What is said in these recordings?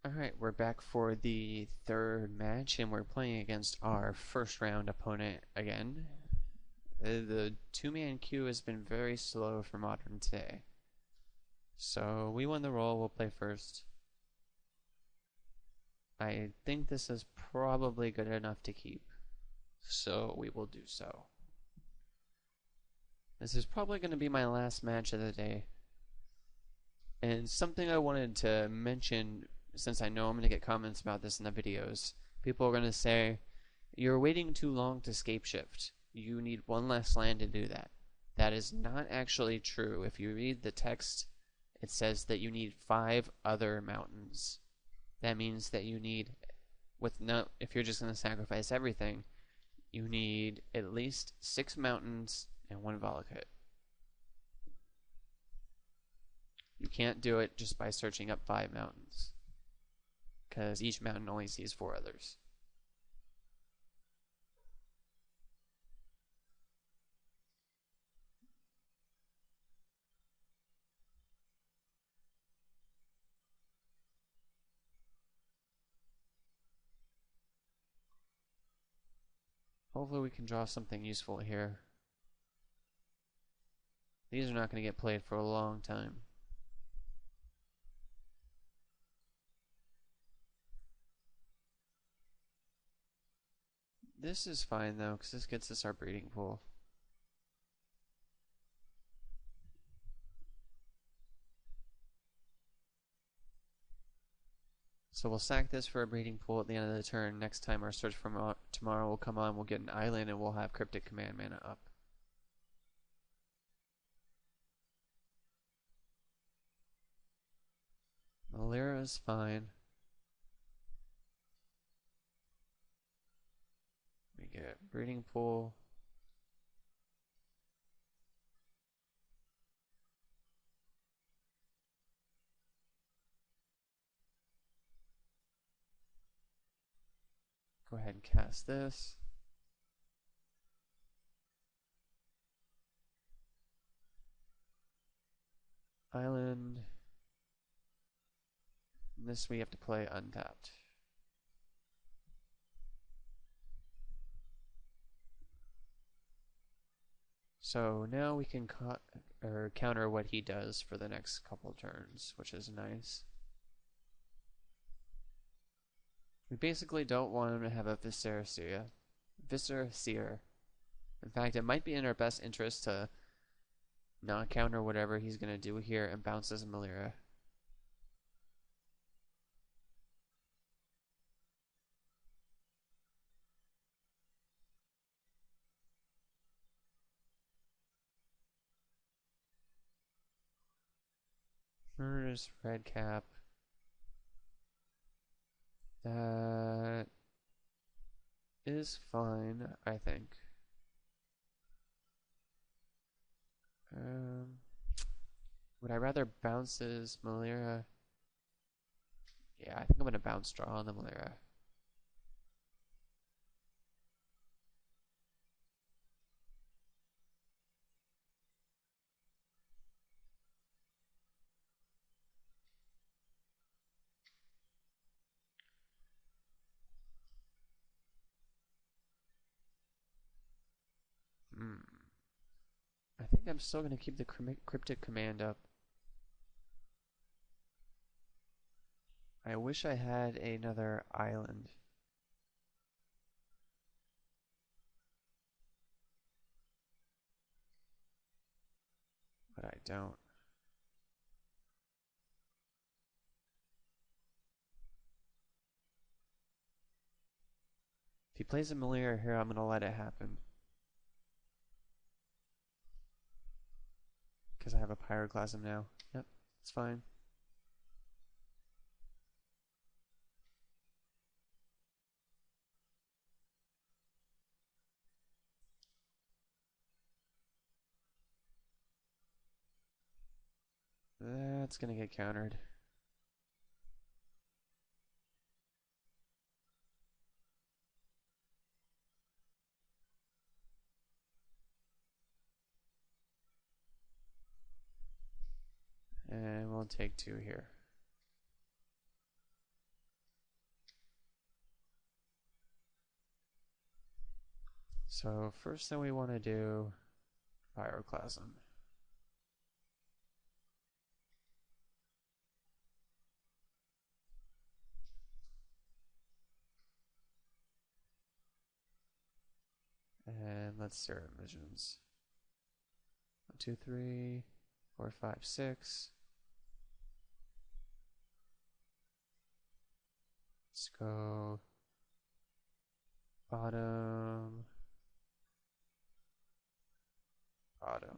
Alright, we're back for the third match, and we're playing against our first round opponent again. The two-man queue has been very slow for Modern today. So we won the roll, we'll play first. I think this is probably good enough to keep, so we will do so. This is probably going to be my last match of the day. And something I wanted to mention, since I know I'm going to get comments about this in the videos, people are going to say, you're waiting too long to scapeshift. You need one less land to do that. That is not actually true. If you read the text, it says that you need 5 other mountains. That means that you need, if you're just going to sacrifice everything, you need at least 6 mountains and 1 Volakut. You can't do it just by searching up 5 mountains, because each mountain only sees 4 others. Hopefully we can draw something useful here. These are not going to get played for a long time. This is fine though, because this gets us our breeding pool. So we'll sack this for a breeding pool at the end of the turn. Next time our search for tomorrow will come on, we'll get an island and we'll have Cryptic Command mana up. Malira is fine. We get breeding pool. Go ahead and cast this. Island. And this we have to play untapped. So now we can counter what he does for the next couple turns, which is nice. We basically don't want him to have a Viscera Seer. In fact, it might be in our best interest to not counter whatever he's going to do here and bounce as a Malira. First red cap. That is fine, I think. Would I rather bounce his Malira? Yeah, I think I'm going to bounce draw on the Malira. I think I'm still going to keep the Cryptic Command up. I wish I had another island. But I don't. If he plays a Malira here, I'm going to let it happen. Because I have a Pyroclasm now. Yep, it's fine. That's going to get countered. And we'll take 2 here. So first thing we want to do, Pyroclasm. And let's zero visions. 1, 2, 3, 4, 5, 6. Let's go bottom, bottom.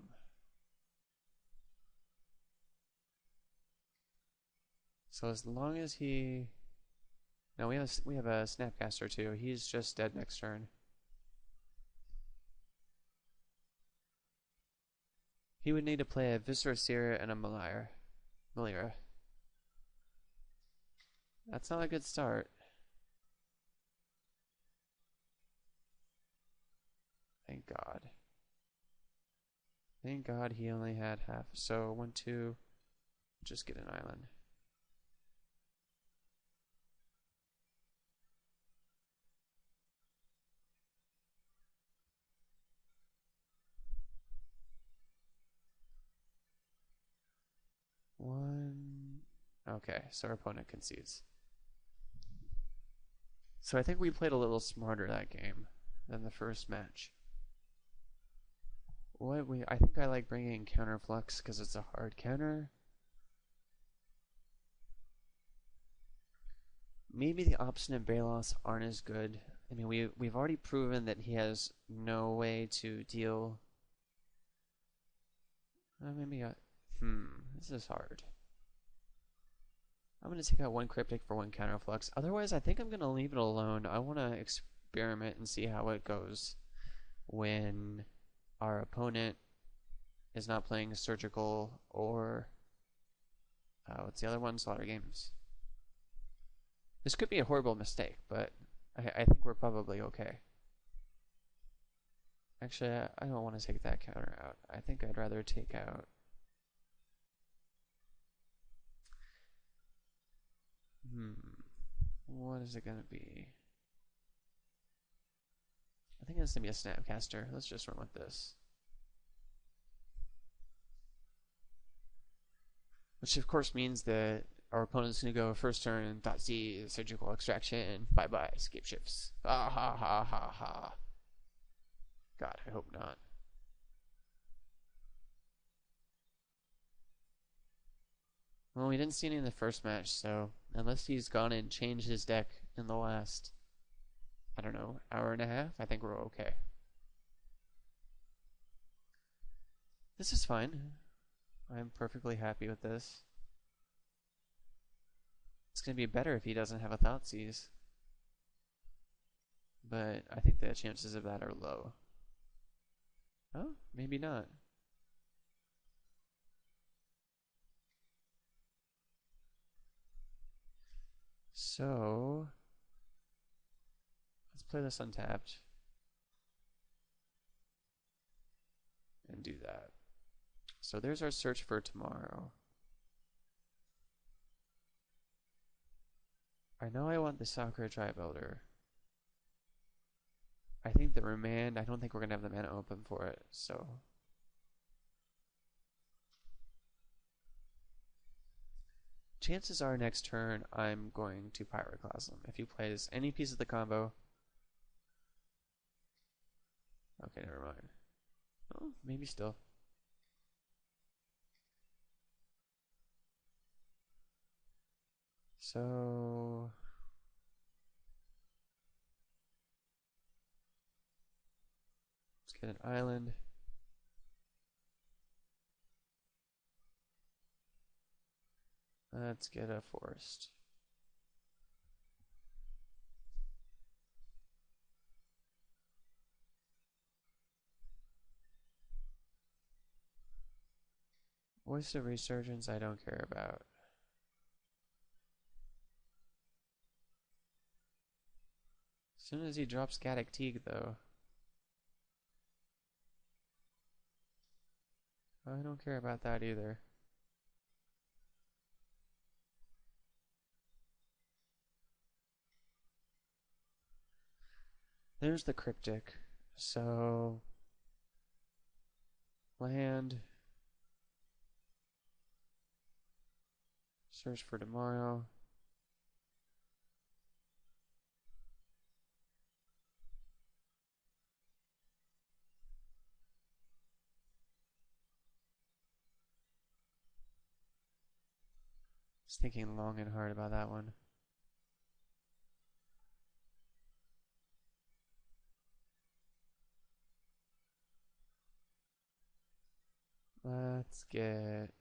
So as long as he, no, we have a Snapcaster too. He's just dead next turn. He would need to play a Viscera Seer and a Melira. That's not a good start. Thank God. Thank God he only had half. So 1, 2, just get an island. One. Okay, so our opponent concedes. So I think we played a little smarter that game than the first match. I think I like bringing Counterflux because it's a hard counter. Maybe the Obstinate Balos aren't as good. I mean, we've already proven that he has no way to deal. This is hard. I'm going to take out 1 Cryptic for 1 Counterflux. Otherwise, I think I'm going to leave it alone. I want to experiment and see how it goes when our opponent is not playing Surgical or what's the other one? Slaughter Games. This could be a horrible mistake, but I think we're probably okay. Actually, I don't want to take that counter out. I think I'd rather take out... What is it going to be? I think it's going to be a Snapcaster. Let's just run with this. Which of course means that our opponent's going to go first turn, .z, Surgical Extraction, bye-bye, Scape Shifts. Ha ha ha ha ha. God, I hope not. Well, we didn't see any in the first match, so unless he's gone and changed his deck in the last, I don't know, hour and a half, I think we're okay. This is fine. I'm perfectly happy with this. It's going to be better if he doesn't have a Thoughtseize. But I think the chances of that are low. Oh, maybe not. So, let's play this untapped. And do that. So there's our search for tomorrow. I know I want the Sakura Tribe Elder. I think the Remand, I don't think we're going to have the mana open for it, so... Chances are next turn I'm going to Pyroclasm. If he plays any piece of the combo... Okay, never mind. Oh, maybe still. So... let's get an island. Let's get a forest. Voice of Resurgence I don't care about. As soon as he drops Gaddock Teague though. I don't care about that either. There's the Cryptic. So, land, search for tomorrow. Just thinking long and hard about that one. Let's get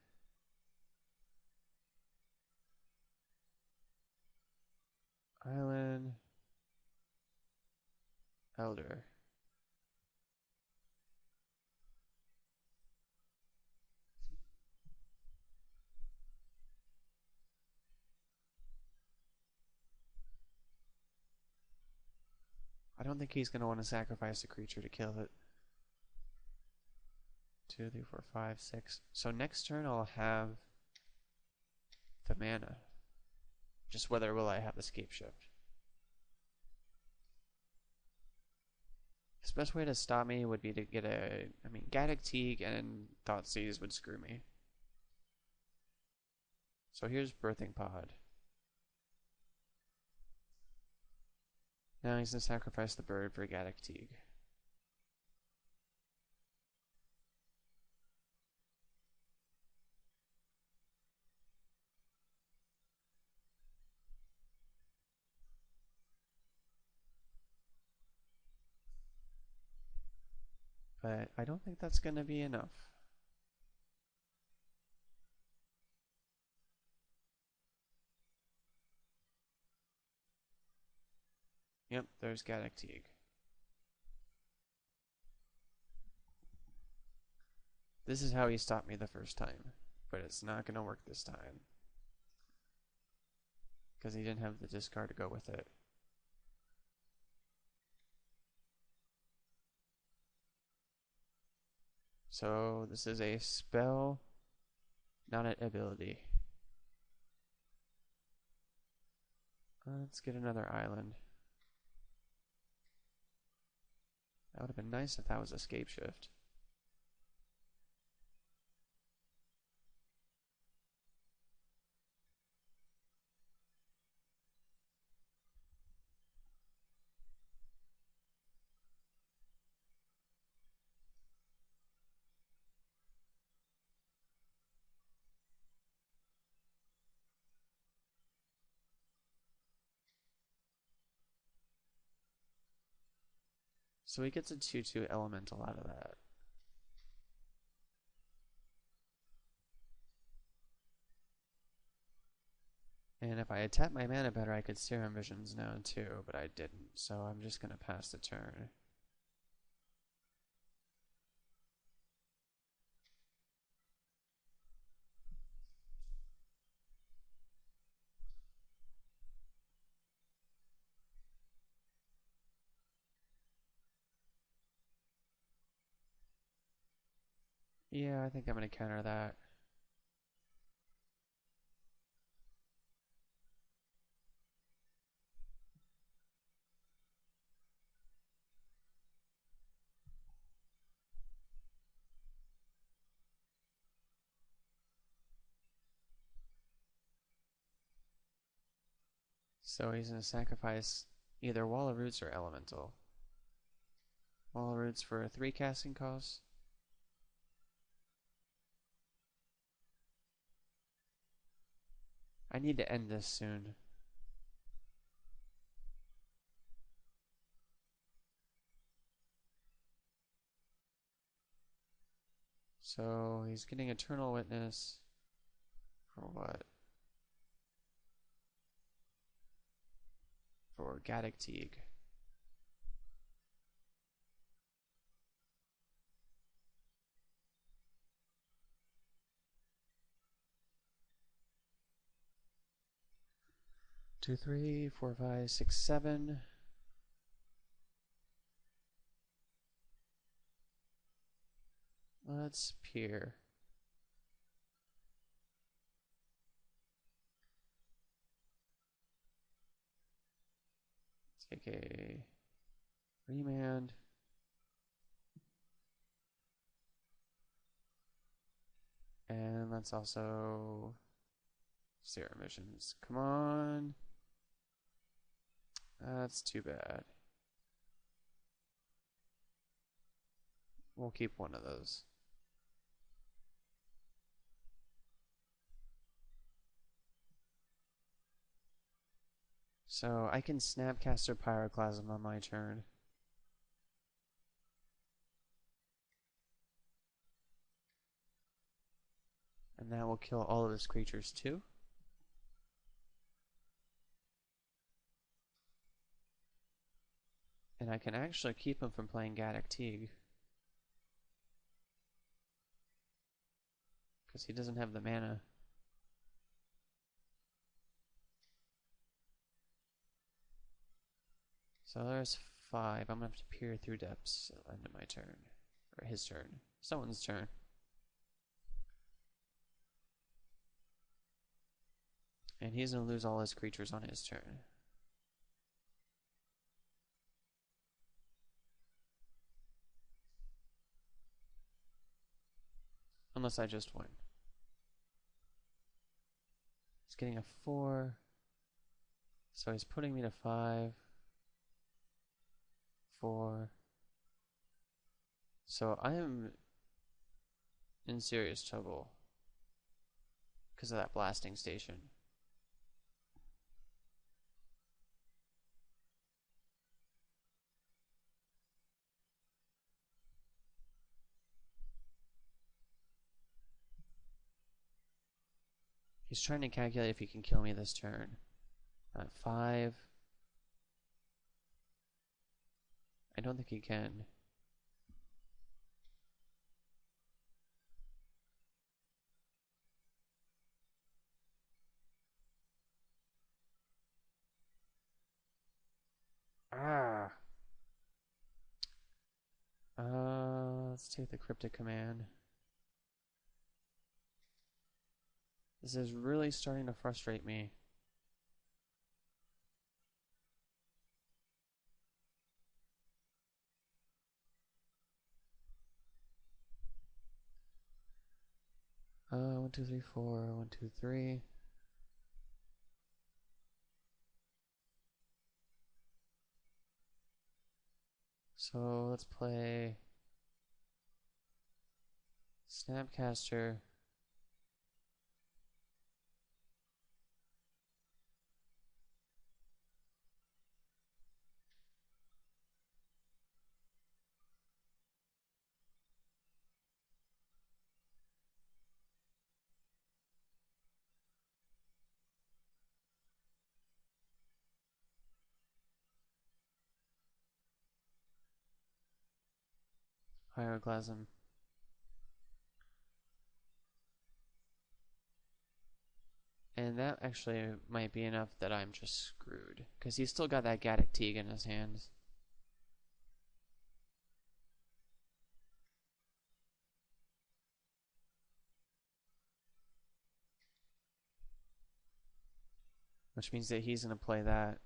island, elder. I don't think he's going to want to sacrifice a creature to kill it. 2, 3, 4, 5, 6. So next turn I'll have the mana. Just whether will I have the Scapeshift. His best way to stop me would be to get a... I mean, Gaddock Teague and Thoughtseize would screw me. So here's Birthing Pod. Now he's going to sacrifice the bird for Gaddock Teague. But I don't think that's going to be enough. Yep, there's Gaddock Teague. This is how he stopped me the first time, but it's not going to work this time. Because he didn't have the discard to go with it. So this is a spell, not an ability. Let's get another island. That would have been nice if that was a Scapeshift. So he gets a 2/2 elemental out of that. And if I had tapped my mana better, I could Serum Visions now too, but I didn't, so I'm just going to pass the turn. Yeah, I think I'm going to counter that. So he's going to sacrifice either Wall of Roots or Elemental. Wall of Roots for a 3 casting cost. I need to end this soon. So he's getting Eternal Witness. For what? For Gaddock Teague. Two, 3, 4, 5, 6, 7. Let's peer. Take a remand. And let's also zero emissions. Come on. That's too bad. We'll keep one of those. So I can Snapcaster Pyroclasm on my turn. And that will kill all of his creatures too. And I can actually keep him from playing Gaddock Teague. Because he doesn't have the mana. So there's 5. I'm going to have to peer through depths at the end of my turn. Or his turn. Someone's turn. And he's going to lose all his creatures on his turn. Unless I just win. He's getting a 4. So he's putting me to 5. 4. So I am in serious trouble because of that blasting station. He's trying to calculate if he can kill me this turn. 5. I don't think he can. Ah. Let's take the cryptic command. This is really starting to frustrate me. One, two, three, four. 1, 2, 3. So let's play Snapcaster. Pyroclasm. And that actually might be enough that I'm just screwed. Because he's still got that Gaddock Teague in his hands. Which means that he's going to play that.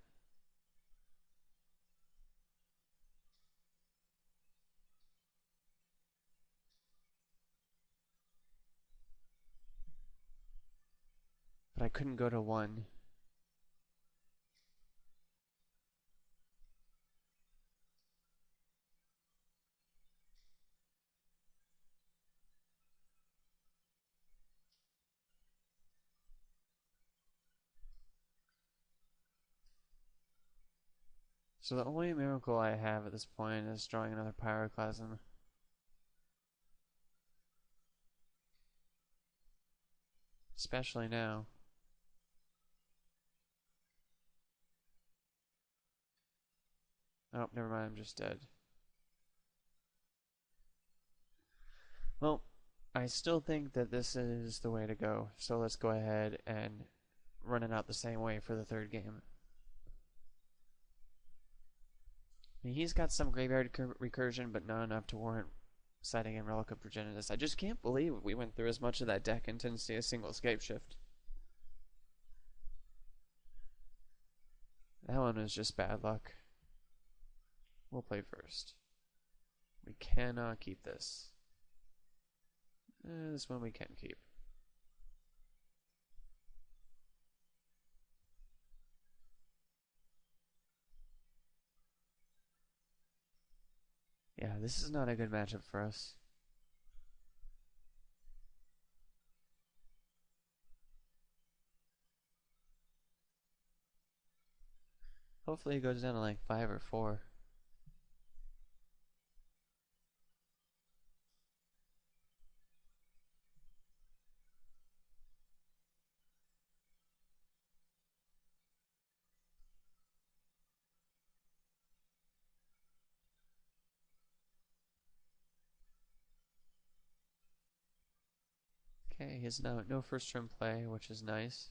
But I couldn't go to 1. So the only miracle I have at this point is drawing another Pyroclasm. Especially now. Oh, never mind, I'm just dead. Well, I still think that this is the way to go, so let's go ahead and run it out the same way for the third game. I mean, he's got some graveyard recursion, but not enough to warrant citing in Relic of Progenitus. I just can't believe we went through as much of that deck and didn't see a single Scapeshift. That one was just bad luck. We'll play first. We cannot keep this. This one we can keep. Yeah, this is not a good matchup for us. Hopefully it goes down to like 5 or 4. Okay, he has no first turn play, which is nice.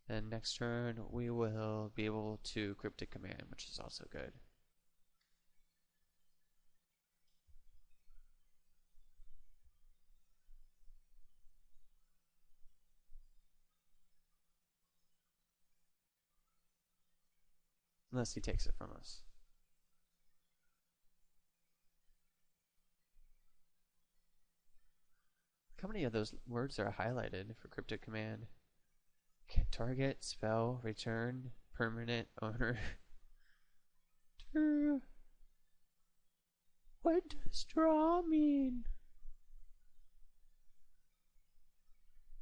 And next turn we will be able to Cryptic Command, which is also good. Unless he takes it from us. How many of those words are highlighted for Cryptic Command? Target, spell, return, permanent, owner. What does draw mean?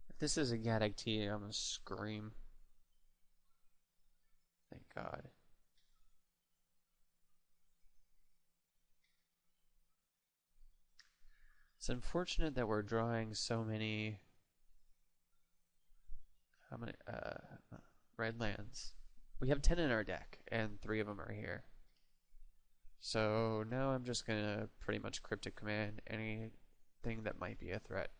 If this is a Gaddock T, I'm gonna scream. Thank God. It's unfortunate that we're drawing so many. How many? Red lands. We have 10 in our deck, and 3 of them are here. So now I'm just gonna pretty much Cryptic Command anything that might be a threat.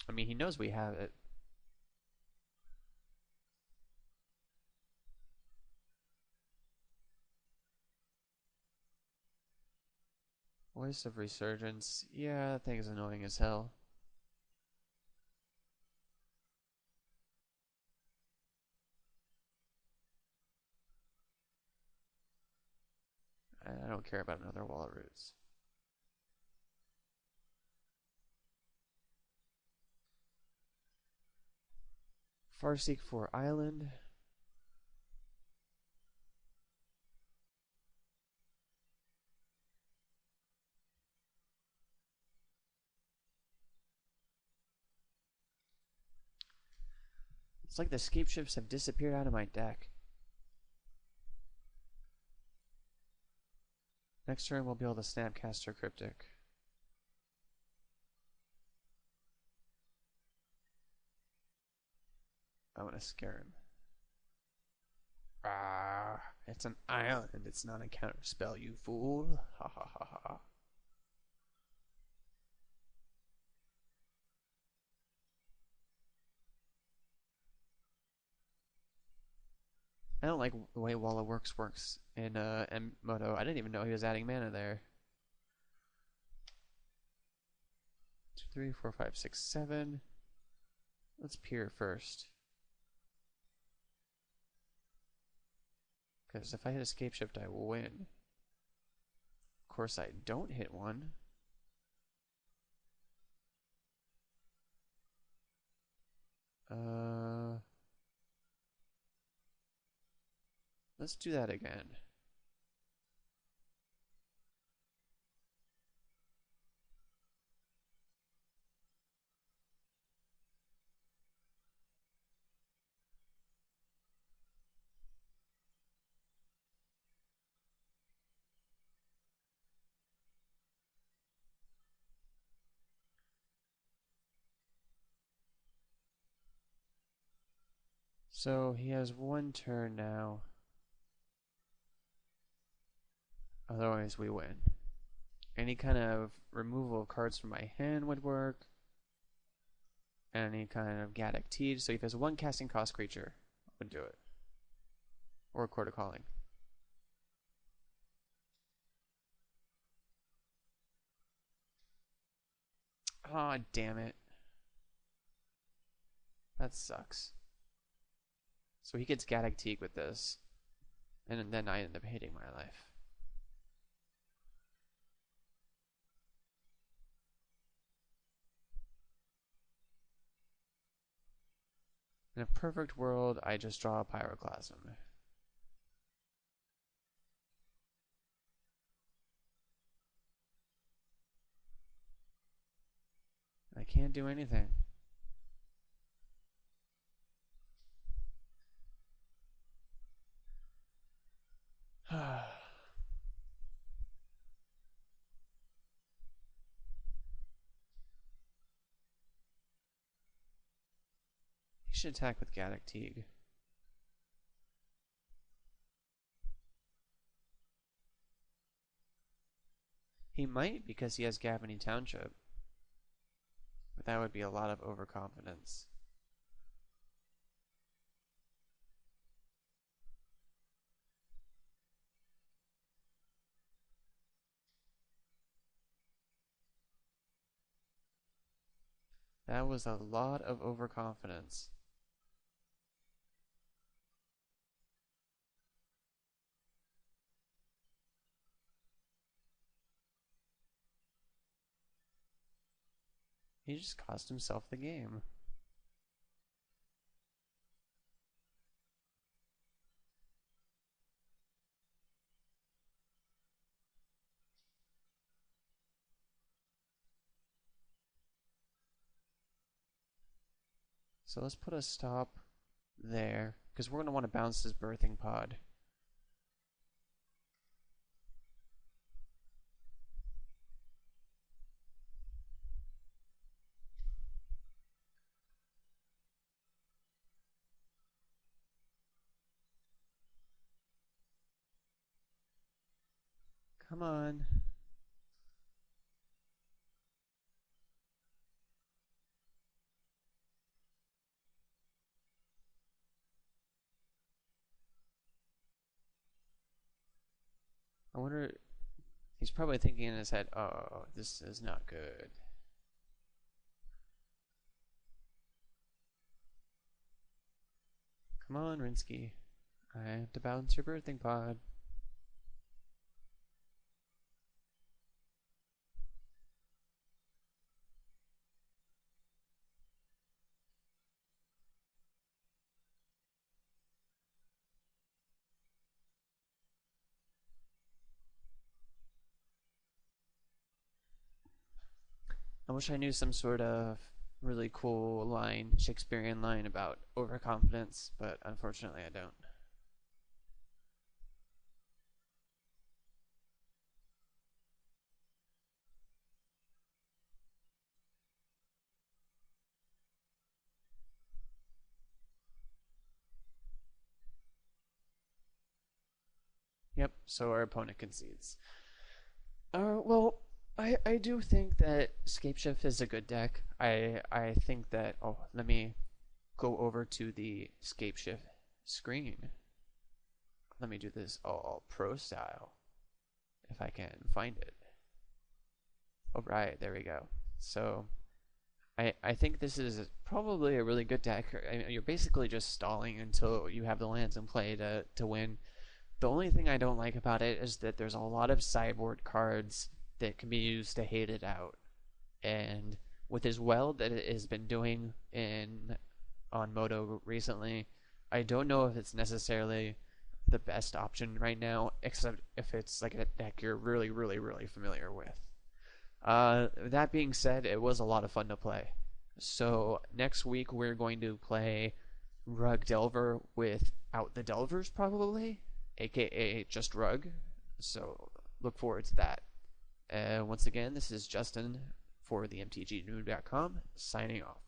I mean, he knows we have it. Voice of Resurgence. Yeah, that thing's annoying as hell. I don't care about another Wall of Roots. Farseek for Island. It's like the Scapeshifts have disappeared out of my deck. Next turn we'll be able to Snapcaster Cryptic. I want to scare him. Ah, it's an island. It's not a counter spell, you fool. Ha ha ha ha. I don't like the way Wall of works in Mtgo. I didn't even know he was adding mana there. 2, 3, 4, 5, 6, 7. Let's peer first. Because if I hit Escape Shift, I will win. Of course, I don't hit one. Let's do that again. So he has one turn now. Otherwise, we win. Any kind of removal of cards from my hand would work. Any kind of Gaddock T. So if there's one casting cost creature, I would do it. Or Court of Calling. Aw, oh, damn it. That sucks. So he gets Gaddock Teeg with this. And then I end up hating my life. In a perfect world, I just draw a Pyroclasm. I can't do anything. He should attack with Gaddock Teague. He might because he has Gavany Township. But that would be a lot of overconfidence. That was a lot of overconfidence. He just cost himself the game. So let's put a stop there, because we're going to want to bounce this birthing pod. Come on. I wonder, he's probably thinking in his head, oh, this is not good. Come on, Rinsky. I have to bounce your birthing pod. I wish I knew some sort of really cool line, Shakespearean line about overconfidence, but unfortunately I don't. Yep, so our opponent concedes. Well, I do think that Scapeshift is a good deck. I think that, oh, let me go over to the Scapeshift screen. Let me do this all pro style, if I can find it. All right, there we go. So I think this is probably a really good deck. You're basically just stalling until you have the lands in play to win. The only thing I don't like about it is that there's a lot of sideboard cards that can be used to hate it out. And with as well that it has been doing on Moto recently, I don't know if it's necessarily the best option right now, except if it's like a deck you're really, really, really familiar with. That being said, it was a lot of fun to play. So next week we're going to play Rug Delver without the Delvers, probably, aka just Rug. So look forward to that. Once again, this is Justin for the MTGNoon.com signing off.